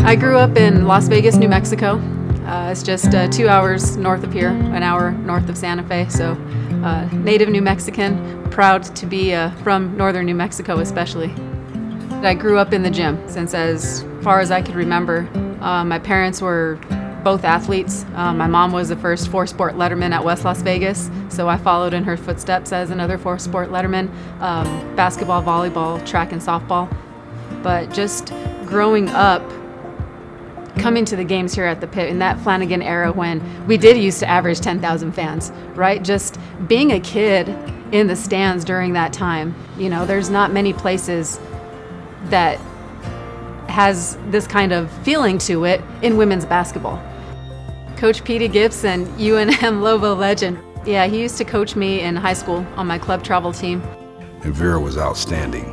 I grew up in Las Vegas, New Mexico. It's just 2 hours north of here, an hour north of Santa Fe. So native New Mexican, proud to be from northern New Mexico especially. I grew up in the gym since as far as I could remember. My parents were both athletes. My mom was the first four-sport letterman at West Las Vegas, so I followed in her footsteps as another four-sport letterman, basketball, volleyball, track, and softball. But just growing up, coming to the games here at the Pit in that Flanagan era when we did used to average 10,000 fans, right? Just being a kid in the stands during that time, you know, there's not many places that has this kind of feeling to it in women's basketball. Coach Petey Gibson, UNM Lobo legend. Yeah, he used to coach me in high school on my club travel team. And Vera was outstanding.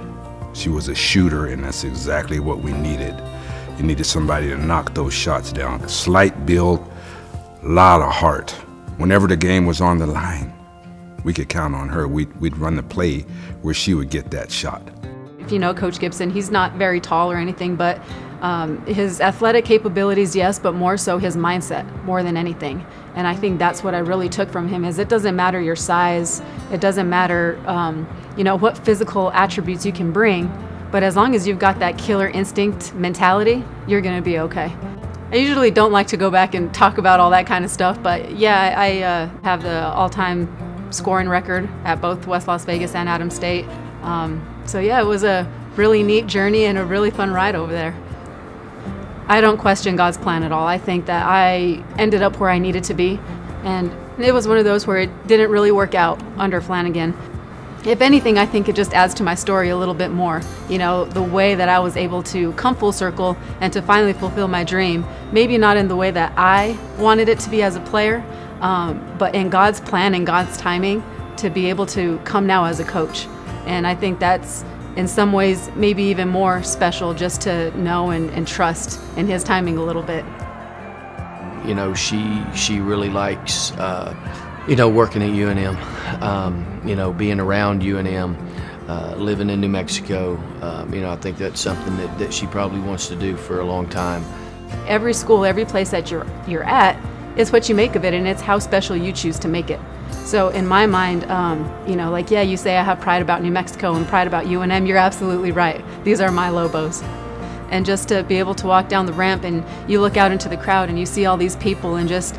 She was a shooter, and that's exactly what we needed. You needed somebody to knock those shots down. Slight build, lot of heart. Whenever the game was on the line, we could count on her. We'd run the play where she would get that shot. If you know Coach Gibson, he's not very tall or anything, but his athletic capabilities, yes, but more so his mindset, more than anything. And I think that's what I really took from him is it doesn't matter your size, it doesn't matter you know, what physical attributes you can bring, but as long as you've got that killer instinct mentality, you're gonna be okay. I usually don't like to go back and talk about all that kind of stuff, but yeah, I have the all-time scoring record at both West Las Vegas and Adams State. So yeah, it was a really neat journey and a really fun ride over there. I don't question God's plan at all. I think that I ended up where I needed to be, and it was one of those where it didn't really work out under Flanagan. If anything, I think it just adds to my story a little bit more. You know, the way that I was able to come full circle and to finally fulfill my dream, maybe not in the way that I wanted it to be as a player, but in God's plan and God's timing to be able to come now as a coach. And I think that's in some ways maybe even more special just to know and trust in his timing a little bit. You know, she really likes you know, working at UNM, you know, being around UNM, living in New Mexico. You know, I think that's something that she probably wants to do for a long time. Every school, every place that you're at is what you make of it, and it's how special you choose to make it. So in my mind, you know, like, yeah, you say I have pride about New Mexico and pride about UNM, you're absolutely right. These are my Lobos. And just to be able to walk down the ramp and you look out into the crowd and you see all these people and just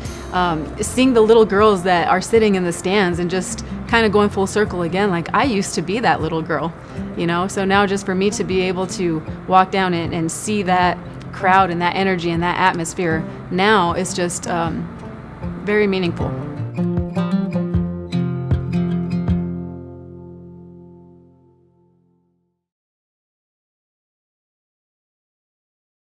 seeing the little girls that are sitting in the stands and just kind of going full circle again, like I used to be that little girl, you know? So now just for me to be able to walk down and see that crowd and that energy and that atmosphere now is just very meaningful.